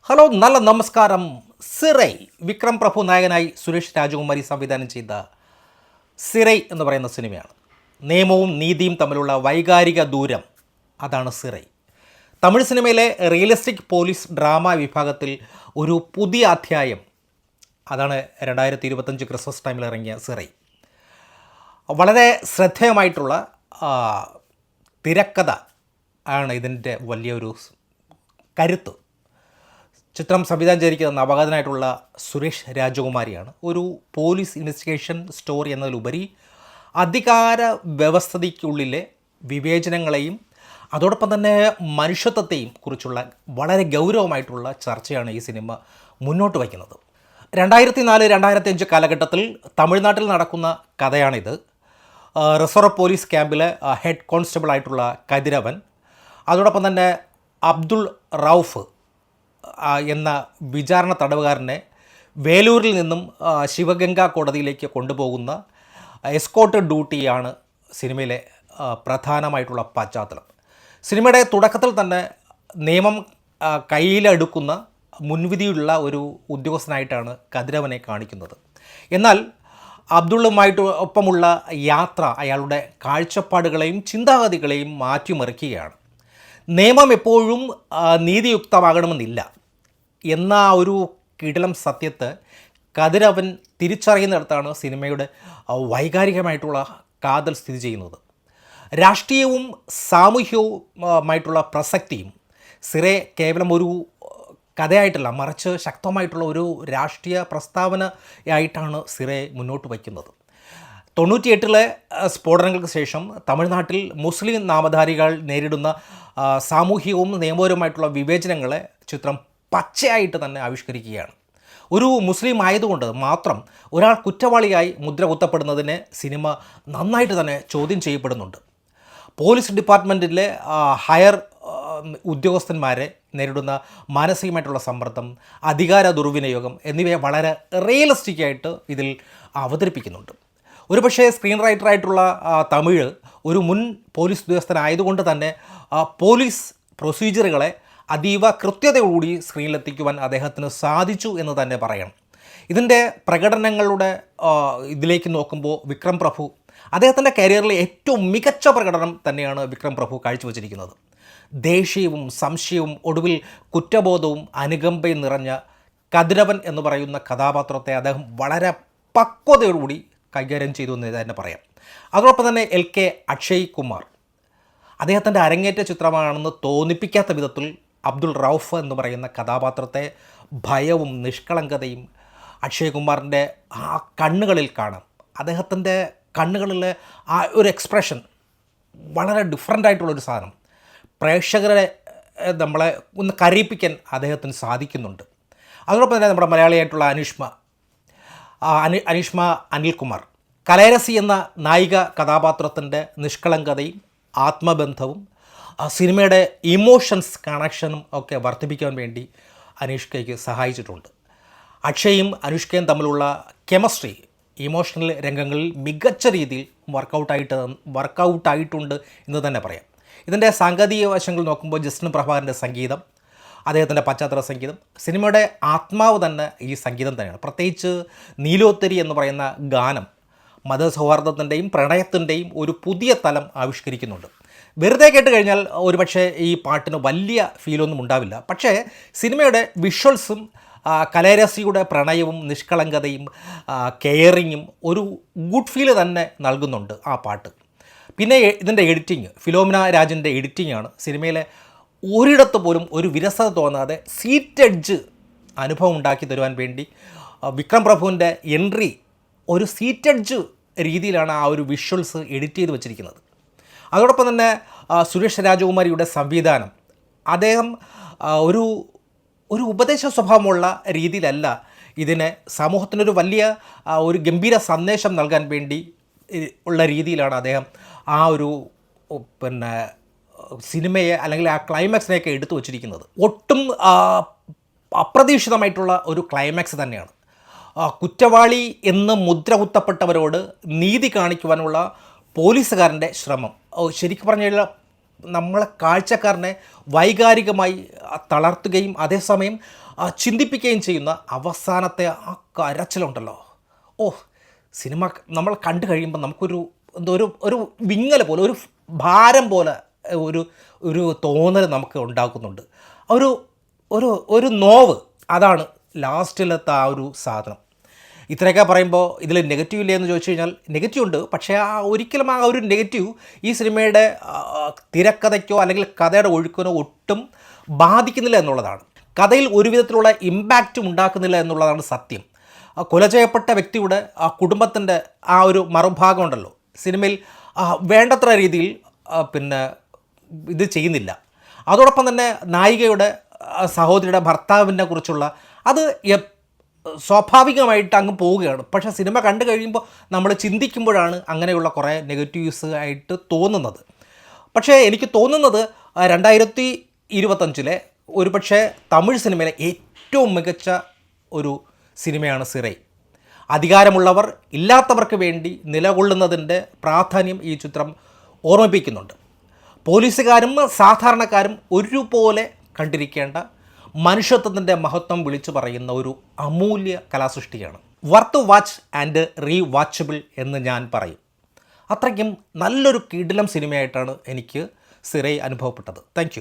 Hello, നല്ല നമസ്കാരം. സിറൈ വിക്രം പ്രഭു നായകനായി സുരേഷ് രാജകുമാരി സംവിധാനം ചെയ്ത സിറൈ എന്ന് പറയുന്ന സിനിമയാണ്. നിയമവും നീതിയും തമ്മിലുള്ള വൈകാരിക ദൂരം, അതാണ് സിറൈ. തമിഴ് സിനിമയിലെ റിയലിസ്റ്റിക് പോലീസ് ഡ്രാമ വിഭാഗത്തിൽ ഒരു പുതിയ അധ്യായം, അതാണ് 2025 ക്രിസ്മസ് ടൈമിൽ ഇറങ്ങിയ സിറൈ. വളരെ ശ്രദ്ധേയമായിട്ടുള്ള തിരക്കഥ ആണ് ഇതിൻ്റെ വലിയൊരു കരുത്ത്. ചിത്രം സംവിധാനം ചെയ്തിരിക്കുന്ന നവാഗതനായിട്ടുള്ള സുരേഷ് രാജകുമാരിയാണ്. ഒരു പോലീസ് ഇൻവെസ്റ്റിഗേഷൻ സ്റ്റോറി എന്നതിലുപരി അധികാര വ്യവസ്ഥയ്ക്കുള്ളിലെ വിവേചനങ്ങളെയും അതോടൊപ്പം തന്നെ മനുഷ്യത്വത്തെയും കുറിച്ചുള്ള വളരെ ഗൗരവമായിട്ടുള്ള ചർച്ചയാണ് ഈ സിനിമ മുന്നോട്ട് വയ്ക്കുന്നത്. 2004-2005 കാലഘട്ടത്തിൽ തമിഴ്നാട്ടിൽ നടക്കുന്ന കഥയാണിത്. റിസർവ് പോലീസ് ക്യാമ്പിലെ ഹെഡ് കോൺസ്റ്റബിൾ ആയിട്ടുള്ള കതിരവൻ, അതോടൊപ്പം തന്നെ അബ്ദുൾ റൌഫ് എന്ന വിചാരണ തടവുകാരനെ വേലൂരിൽ നിന്നും ശിവഗംഗ കോടതിയിലേക്ക് കൊണ്ടുപോകുന്ന എസ്കോർട്ട് ഡ്യൂട്ടിയാണ് സിനിമയിലെ പ്രധാനമായിട്ടുള്ള പശ്ചാത്തലം. സിനിമയുടെ തുടക്കത്തിൽ തന്നെ നിയമം കയ്യിലെടുക്കുന്ന മുൻവിധിയുള്ള ഒരു ഉദ്യോഗസ്ഥനായിട്ടാണ് കതിരവനെ കാണിക്കുന്നത്. എന്നാൽ അബ്ദുള്ളുമായിട്ട് ഒപ്പമുള്ള യാത്ര അയാളുടെ കാഴ്ചപ്പാടുകളെയും ചിന്താഗതികളെയും മാറ്റിമറിക്കുകയാണ്. നിയമം എപ്പോഴും നീതിയുക്തമാകണമെന്നില്ല എന്ന ഒരു കിടിലം സത്യത്തെ കതിരവൻ തിരിച്ചറിയുന്നിടത്താണ് സിനിമയുടെ വൈകാരികമായിട്ടുള്ള കാതൽ സ്ഥിതി ചെയ്യുന്നത്. രാഷ്ട്രീയവും സാമൂഹ്യവുമായിട്ടുള്ള പ്രസക്തിയും സിറൈ കേവലം ഒരു കഥയായിട്ടല്ല, മറിച്ച് ശക്തമായിട്ടുള്ള ഒരു രാഷ്ട്രീയ പ്രസ്താവനയായിട്ടാണ് സിറൈ മുന്നോട്ട് വയ്ക്കുന്നത്. 98 സ്ഫോടനങ്ങൾക്ക് ശേഷം തമിഴ്നാട്ടിൽ മുസ്ലിം നാമധാരികൾ നേരിടുന്ന സാമൂഹികവും നിയമപരവുമായിട്ടുള്ള വിവേചനങ്ങളെ ചിത്രം പച്ചയായിട്ട് തന്നെ ആവിഷ്കരിക്കുകയാണ്. ഒരു മുസ്ലിം ആയതുകൊണ്ട് മാത്രം ഒരാൾ കുറ്റവാളിയായി മുദ്ര കുത്തപ്പെടുന്നതിനെ സിനിമ നന്നായിട്ട് തന്നെ ചോദ്യം ചെയ്യപ്പെടുന്നുണ്ട്. പോലീസ് ഡിപ്പാർട്ട്മെൻറ്റിലെ ഹയർ ഉദ്യോഗസ്ഥന്മാരെ നേരിടുന്ന മാനസികമായിട്ടുള്ള സമ്മർദ്ദം, അധികാര ദുർവിനിയോഗം എന്നിവയെ വളരെ റിയലിസ്റ്റിക്കായിട്ട് ഇതിൽ അവതരിപ്പിക്കുന്നുണ്ട്. ഒരുപക്ഷേ സ്ക്രീൻ റൈറ്ററായിട്ടുള്ള തമിഴ് ഒരു മുൻ പോലീസ് ഉദ്യോഗസ്ഥനായതുകൊണ്ട് തന്നെ പോലീസ് പ്രൊസീജിയറുകളെ അതീവ കൃത്യതയോടുകൂടി സ്ക്രീനിലെത്തിക്കുവാൻ അദ്ദേഹത്തിന് സാധിച്ചു എന്ന് തന്നെ പറയണം. ഇതിൻ്റെ പ്രകടനങ്ങളുടെ ഇതിലേക്ക് നോക്കുമ്പോൾ വിക്രം പ്രഭു അദ്ദേഹത്തിൻ്റെ കരിയറിലെ ഏറ്റവും മികച്ച പ്രകടനം തന്നെയാണ് വിക്രം പ്രഭു കാഴ്ചവെച്ചിരിക്കുന്നത്. ദേഷ്യവും സംശയവും ഒടുവിൽ കുറ്റബോധവും അനുകമ്പയും നിറഞ്ഞ കതിരവൻ എന്ന് പറയുന്ന കഥാപാത്രത്തെ അദ്ദേഹം വളരെ പക്വതയോടുകൂടി കൈകാര്യം ചെയ്തു എന്ന് തന്നെ പറയാം. അതോടൊപ്പം തന്നെ LK അക്ഷയ് കുമാർ അദ്ദേഹത്തിൻ്റെ അരങ്ങേറ്റ ചിത്രമാണെന്ന് തോന്നിപ്പിക്കാത്ത വിധത്തിൽ അബ്ദുൾ റൌഫ് എന്ന് പറയുന്ന കഥാപാത്രത്തെ ഭയവും നിഷ്കളങ്കതയും അക്ഷയ് കുമാറിൻ്റെ ആ കണ്ണുകളിൽ കാണാം. അദ്ദേഹത്തിൻ്റെ കണ്ണുകളിലെ ആ ഒരു എക്സ്പ്രഷൻ വളരെ ഡിഫറൻ്റ് ആയിട്ടുള്ളൊരു സാധനം. പ്രേക്ഷകരെ നമ്മളെ ഒന്ന് കരയിപ്പിക്കാൻ അദ്ദേഹത്തിന് സാധിക്കുന്നുണ്ട്. അതോടൊപ്പം തന്നെ നമ്മുടെ മലയാളിയായിട്ടുള്ള അനീഷ്മ അനിൽകുമാർ കലൈരസി എന്ന നായിക കഥാപാത്രത്തിൻ്റെ നിഷ്കളങ്കതയും ആത്മബന്ധവും സിനിമയുടെ ഇമോഷൻസ് കണക്ഷനും ഒക്കെ വർദ്ധിപ്പിക്കാൻ വേണ്ടി അനുഷ്കയ്ക്ക് സഹായിച്ചിട്ടുണ്ട്. അക്ഷയും തമ്മിലുള്ള കെമിസ്ട്രി ഇമോഷണൽ രംഗങ്ങളിൽ മികച്ച രീതിയിൽ വർക്കൗട്ടായിട്ടുണ്ട് എന്ന് തന്നെ പറയാം. ഇതിൻ്റെ സാങ്കേതിക വശങ്ങൾ നോക്കുമ്പോൾ ജസ്റ്റിൻ പ്രഭാകരൻ്റെ സംഗീതം, അദ്ദേഹത്തിൻ്റെ പശ്ചാത്തല സംഗീതം, സിനിമയുടെ ആത്മാവ് തന്നെ ഈ സംഗീതം തന്നെയാണ്. പ്രത്യേകിച്ച് നീലോത്തരി എന്ന് പറയുന്ന ഗാനം മതസൗഹാർദ്ദത്തിൻ്റെയും പ്രണയത്തിൻ്റെയും ഒരു പുതിയ തലം ആവിഷ്കരിക്കുന്നുണ്ട്. വെറുതെ കേട്ട് കഴിഞ്ഞാൽ ഒരുപക്ഷെ ഈ പാട്ടിന് വലിയ ഫീലൊന്നും ഉണ്ടാവില്ല. പക്ഷേ സിനിമയുടെ വിഷ്വൽസും കലൈരസിയുടെ പ്രണയവും നിഷ്കളങ്കതയും കെയറിങ്ങും ഒരു ഗുഡ് ഫീല് തന്നെ നൽകുന്നുണ്ട് ആ പാട്ട്. പിന്നെ ഇതിൻ്റെ എഡിറ്റിങ്, ഫിലോമിന രാജിൻ്റെ എഡിറ്റിംഗാണ് സിനിമയിലെ ഒരിടത്ത് പോലും ഒരു വിരസത തോന്നാതെ സീറ്റ് എഡ്ജ് അനുഭവം ഉണ്ടാക്കി തരുവാൻ വേണ്ടി വിക്രം പ്രഭുവിൻ്റെ എൻട്രി ഒരു സീറ്റ് എഡ്ജ് രീതിയിലാണ് ആ ഒരു വിഷ്വൽസ് എഡിറ്റ് ചെയ്ത് വെച്ചിരിക്കുന്നത്. അതോടൊപ്പം തന്നെ സുരേഷ് രാജകുമാരിയുടെ സംവിധാനം, അദ്ദേഹം ഒരു ഉപദേശ സ്വഭാവമുള്ള രീതിയിലല്ല ഇതിനെ സമൂഹത്തിനൊരു വലിയ ഒരു ഗംഭീര സന്ദേശം നൽകാൻ വേണ്ടി ഉള്ള രീതിയിലാണ് അദ്ദേഹം ആ ഒരു സിനിമയെ അല്ലെങ്കിൽ ആ ക്ലൈമാക്സിനെയൊക്കെ എടുത്തു വച്ചിരിക്കുന്നത്. ഒട്ടും അപ്രതീക്ഷിതമായിട്ടുള്ള ഒരു ക്ലൈമാക്സ് തന്നെയാണ്. കുറ്റവാളി എന്ന് മുദ്ര കുത്തപ്പെട്ടവരോട് നീതി കാണിക്കുവാനുള്ള പോലീസുകാരൻ്റെ ശ്രമം ശരിക്കും പറഞ്ഞാൽ നമ്മളെ കാഴ്ചക്കാരനെ വൈകാരികമായി തളർത്തുകയും അതേസമയം ചിന്തിപ്പിക്കുകയും ചെയ്യുന്ന അവസാനത്തെ ആ കരച്ചിലുണ്ടല്ലോ. ഓ, സിനിമ നമ്മൾ കണ്ടു കഴിയുമ്പോൾ നമുക്കൊരു എന്തോ ഒരു വിങ്ങൽ പോലെ, ഒരു ഭാരം പോലെ ഒരു തോന്നൽ നമുക്ക് ഉണ്ടാക്കുന്നുണ്ട്. ഒരു ഒരു ഒരു നോവ്, അതാണ് ലാസ്റ്റിലത്തെ ആ ഒരു സാധനം. ഇത്രയൊക്കെ പറയുമ്പോൾ ഇതിൽ നെഗറ്റീവ് ഇല്ലേ എന്ന് ചോദിച്ചു കഴിഞ്ഞാൽ നെഗറ്റീവ് ഉണ്ട്. പക്ഷേ ഒരിക്കലും ആ ഒരു നെഗറ്റീവ് ഈ സിനിമയുടെ തിരക്കഥയ്ക്കോ അല്ലെങ്കിൽ കഥയുടെ ഒഴുക്കിനോ ഒട്ടും ബാധിക്കുന്നില്ല എന്നുള്ളതാണ്. കഥയിൽ ഒരു വിധത്തിലുള്ള ഇമ്പാക്റ്റും ഉണ്ടാക്കുന്നില്ല എന്നുള്ളതാണ് സത്യം. കൊല ചെയ്യപ്പെട്ട വ്യക്തിയുടെ ആ കുടുംബത്തിൻ്റെ ആ ഒരു മറുഭാഗം ഉണ്ടല്ലോ, സിനിമയിൽ വേണ്ടത്ര രീതിയിൽ ഇത് ചെയ്യുന്നില്ല. അതോടൊപ്പം തന്നെ നായികയുടെ സഹോദരിയുടെ ഭർത്താവിനെ കുറിച്ചുള്ള അത് സ്വാഭാവികമായിട്ട് അങ്ങ് പോവുകയാണ്. പക്ഷേ സിനിമ കണ്ടു കഴിയുമ്പോൾ നമ്മൾ ചിന്തിക്കുമ്പോഴാണ് അങ്ങനെയുള്ള കുറേ നെഗറ്റീവ്സ് ആയിട്ട് തോന്നുന്നത്. പക്ഷേ എനിക്ക് തോന്നുന്നത് 2025 ഒരുപക്ഷെ തമിഴ് സിനിമയിലെ ഏറ്റവും മികച്ച ഒരു സിനിമയാണ് സിറൈ. അധികാരമുള്ളവർ ഇല്ലാത്തവർക്ക് വേണ്ടി നിലകൊള്ളുന്നതിൻ്റെ പ്രാധാന്യം ഈ ചിത്രം ഓർമ്മിപ്പിക്കുന്നുണ്ട്. പോലീസുകാരും സാധാരണക്കാരും ഒരുപോലെ കണ്ടിരിക്കേണ്ട മനുഷ്യത്വത്തിൻ്റെ മഹത്വം വിളിച്ചു പറയുന്ന ഒരു അമൂല്യ കലാസൃഷ്ടിയാണ്. Worth watch and rewatchable എന്ന് ഞാൻ പറയും. അത്രയ്ക്കും നല്ലൊരു കിടിലം സിനിമയായിട്ടാണ് എനിക്ക് സിറൈ അനുഭവപ്പെട്ടത്. താങ്ക്